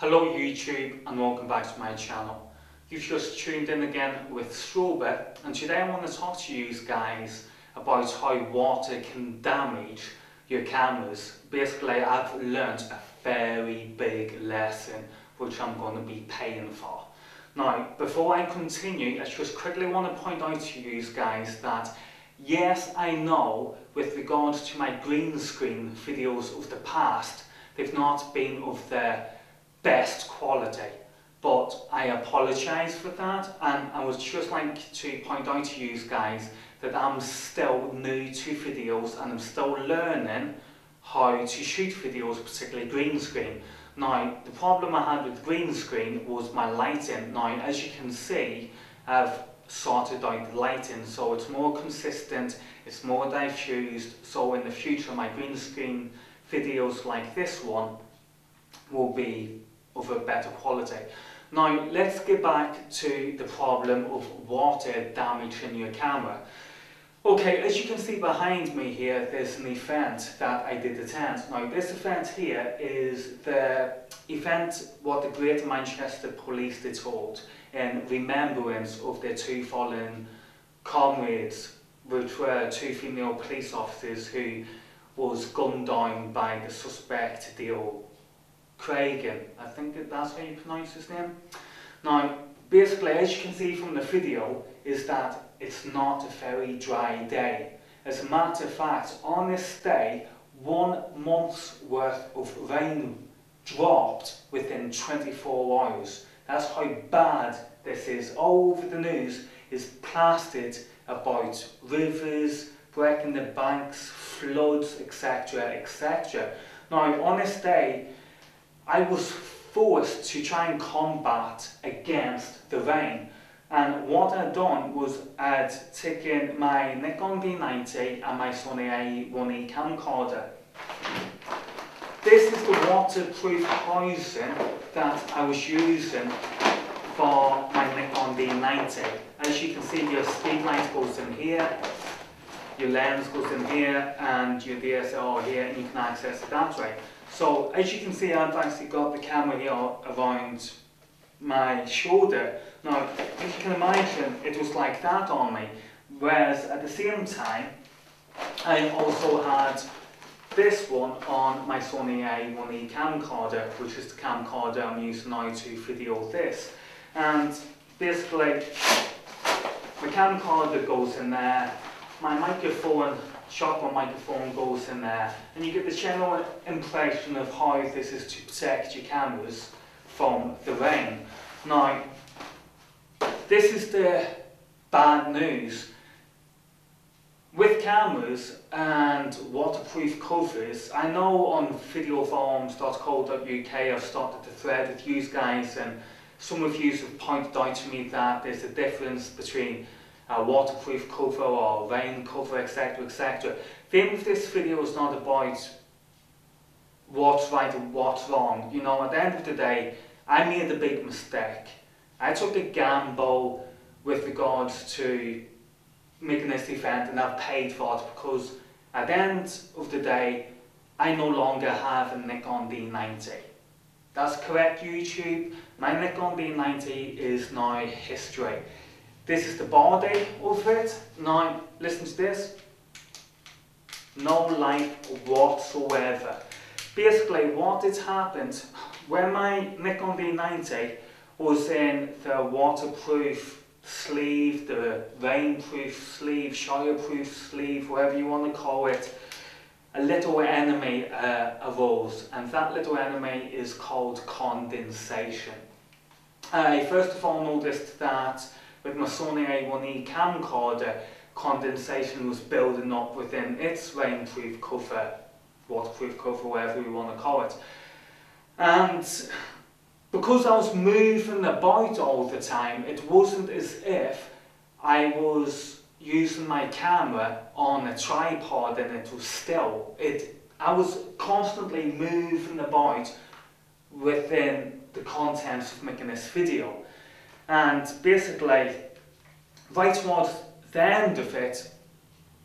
Hello YouTube and welcome back to my channel. You've just tuned in again with Strober, and today I want to talk to you guys about how water can damage your cameras. Basically, I've learned a very big lesson which I'm going to be paying for. Now, before I continue, I just quickly want to point out to you guys that yes, I know with regards to my green screen videos of the past, they've not been of the best quality, but I apologise for that, and I would just like to point out to you guys that I'm still new to videos and I'm still learning how to shoot videos, particularly green screen. Now, the problem I had with green screen was my lighting. Now, as you can see, I've sorted out the lighting, so it's more consistent, it's more diffused, so in the future my green screen videos like this one will be of a better quality. Now, let's get back to the problem of water damaging your camera. Okay, as you can see behind me here, there's an event that I did attend. Now, this event here is the event what the Greater Manchester Police did hold in remembrance of their two fallen comrades, which were two female police officers who was gunned down by the suspect Dale Cragen. I think that's how you pronounce his name. Now, basically, as you can see from the video, is that it's not a very dry day. As a matter of fact, on this day, 1 month's worth of rain dropped within 24 hours. That's how bad this is. All over the news is plastered about rivers, breaking the banks, floods, etc, etc. Now, on this day, I was forced to try and combat against the rain, and what I'd done was I'd taken my Nikon D90 and my Sony A1E camcorder. This is the waterproof housing that I was using for my Nikon D90. As you can see, your speed light goes in here, your lens goes in here, and your DSLR here, and you can access it that way. So as you can see, I've actually got the camera here around my shoulder. Now, as you can imagine, it was like that on me. Whereas at the same time, I also had this one on my Sony A1E camcorder, which is the camcorder I'm using now to video this. And basically, the camcorder goes in there, my microphone, shotgun microphone goes in there, and you get the general impression of how this is to protect your cameras from the rain. Now, this is the bad news. With cameras and waterproof covers, I know on videoforums.co.uk I've started a thread with you guys, and some of you have pointed out to me that there's a difference between a waterproof cover or rain cover, etc, etc. The aim of this video is not about what's right and what's wrong. You know, at the end of the day, I made a big mistake. I took a gamble with regards to making this event, and I've paid for it because at the end of the day, I no longer have a Nikon D90. That's correct, YouTube. My Nikon D90 is now history. This is the body of it. Now, listen to this. No light whatsoever. Basically, what had happened, when my Nikon D90 was in the waterproof sleeve, the rainproof sleeve, showerproof sleeve, whatever you want to call it, a little enemy arose, and that little enemy is called condensation. I first of all noticed that with my Sony A1E camcorder, condensation was building up within its rainproof cover, waterproof cover, whatever you want to call it. And because I was moving about all the time, it wasn't as if I was using my camera on a tripod and it was still. I was constantly moving about within the contents of making this video. And basically, right towards the end of it,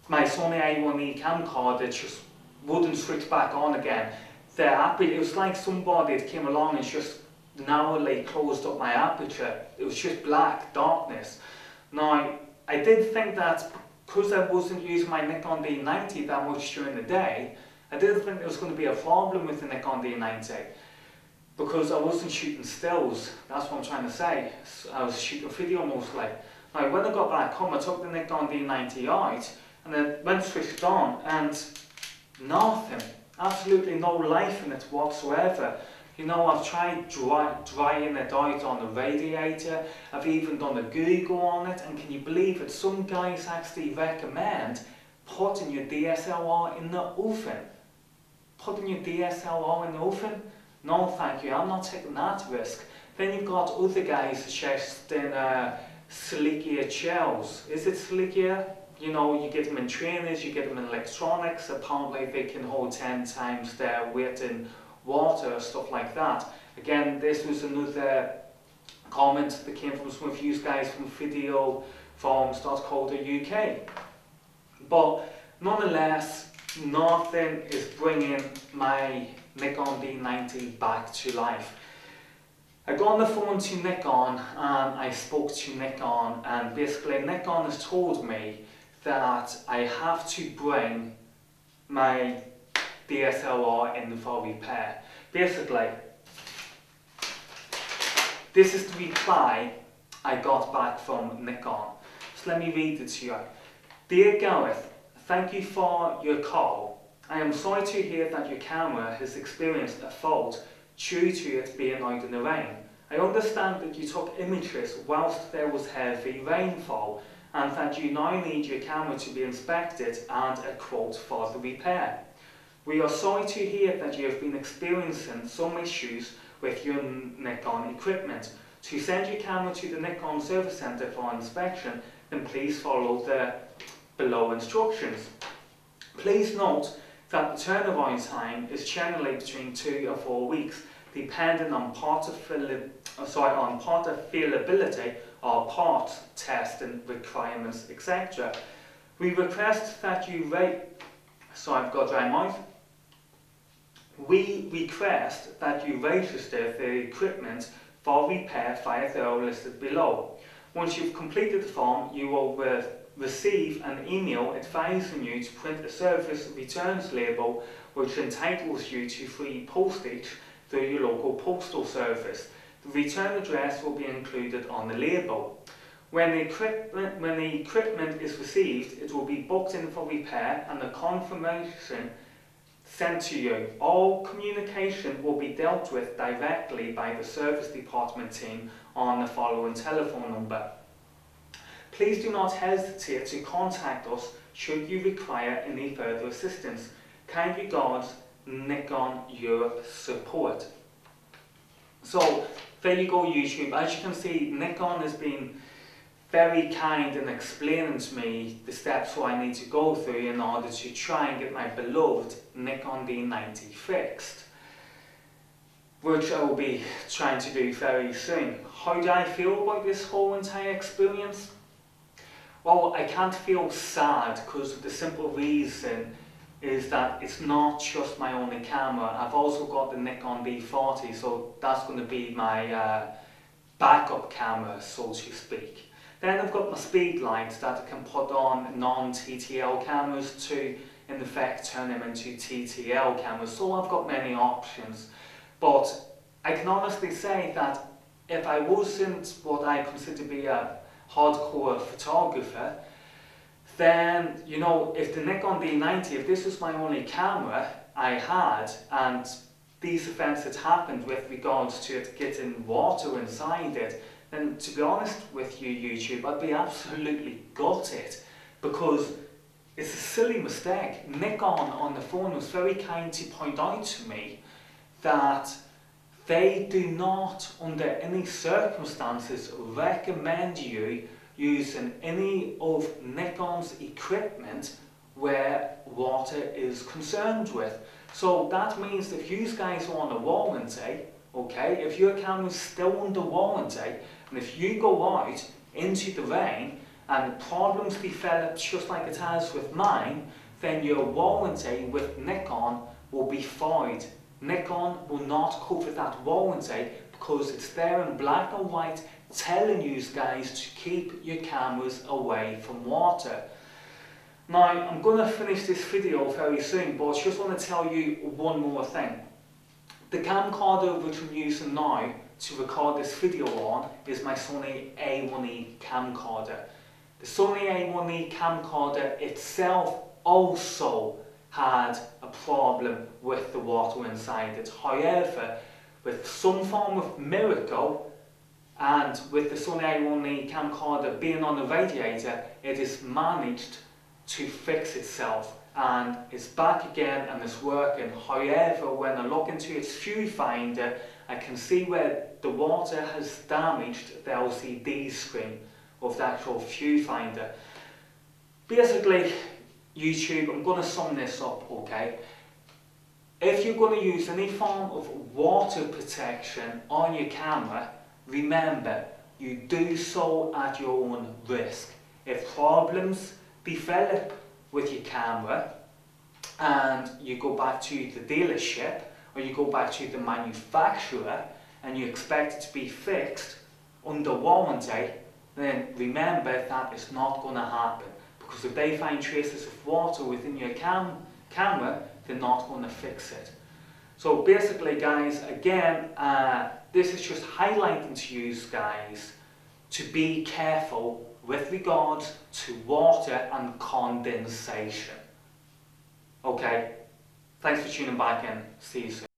my Sony A1E camcorder just wouldn't switch back on again. It was like somebody that came along and just narrowly closed up my aperture. It was just black darkness. Now, I did think that because I wasn't using my Nikon D90 that much during the day, I didn't think there was going to be a problem with the Nikon D90 because I wasn't shooting stills. That's what I'm trying to say. I was shooting video mostly. Now, when I got back home, I took the Nikon D90 out and then went switched on, and nothing, absolutely no life in it whatsoever. You know, I've tried drying it out on the radiator, I've even done a Google on it, and can you believe it, some guys actually recommend putting your DSLR in the oven. Putting your DSLR in the oven? No thank you, I'm not taking that risk. Then you've got other guys suggesting Cilicia shells. Is it Cilicia? You know, you get them in trainers, you get them in electronics, apparently they can hold 10 times their weight in water, stuff like that. Again, this was another comment that came from some of you guys from videoforums.co.uk. But nonetheless, nothing is bringing my Nikon D90 back to life. I got on the phone to Nikon and I spoke to Nikon, and basically Nikon has told me that I have to bring my DSLR in for repair. Basically, this is the reply I got back from Nikon. So let me read it to you. Dear Gareth, thank you for your call. I am sorry to hear that your camera has experienced a fault due to it being out in the rain. I understand that you took images whilst there was heavy rainfall, and that you now need your camera to be inspected and a quote for the repair. We are sorry to hear that you have been experiencing some issues with your Nikon equipment. To send your camera to the Nikon Service Centre for inspection, then please follow the below instructions. Please note that the turnaround time is generally between 2 or 4 weeks, depending on part availability or part testing requirements, etc. We request that you We request that you register the equipment for repair via the arrow listed below. Once you've completed the form, you will receive an email advising you to print a service returns label which entitles you to free postage through your local postal service. The return address will be included on the label. When the equipment is received, it will be booked in for repair and the confirmation sent to you. All communication will be dealt with directly by the service department team on the following telephone number. Please do not hesitate to contact us should you require any further assistance. Kind regards, Nikon Europe Support. So there you go, YouTube. As you can see, Nikon has been very kind in explaining to me the steps I need to go through in order to try and get my beloved Nikon D90 fixed, which I will be trying to do very soon. How do I feel about this whole entire experience? Well, I can't feel sad because the simple reason is that it's not just my only camera. I've also got the Nikon D40, so that's going to be my backup camera, so to speak. Then I've got my speed lights that I can put on non-TTL cameras to, in effect, turn them into TTL cameras. So I've got many options. But I can honestly say that if I wasn't what I consider to be a hardcore photographer, then, you know, if the Nikon D90, if this was my only camera I had, and these events had happened with regards to it getting water inside it, then to be honest with you, YouTube, I'd be absolutely gutted, because it's a silly mistake. Nikon on the phone was very kind to point out to me that they do not, under any circumstances, recommend you using any of Nikon's equipment where water is concerned with. So that means if you guys are on a warranty, okay, if your camera is still under warranty, and if you go out into the rain and problems develop just like it has with mine, then your warranty with Nikon will be void. Nikon will not cover that warranty because it's there in black and white telling you guys to keep your cameras away from water. Now, I'm going to finish this video very soon, but I just want to tell you one more thing. The camcorder which I'm using now to record this video on is my Sony A1E camcorder. The Sony A1E camcorder itself also had a problem with the water inside it. However, with some form of miracle and with the Sony A1E camcorder being on the radiator, it has managed to fix itself and it's back again and it's working. However, when I look into its viewfinder, I can see where the water has damaged the LCD screen of the actual viewfinder. Basically, YouTube, I'm going to sum this up, okay? If you're going to use any form of water protection on your camera, remember, you do so at your own risk. If problems develop with your camera and you go back to the dealership or you go back to the manufacturer and you expect it to be fixed under warranty, then remember that it's not going to happen, because if they find traces of water within your camera, they're not going to fix it. So basically guys, again, this is just highlighting to you guys to be careful with regards to water and condensation. Okay, thanks for tuning back in. See you soon.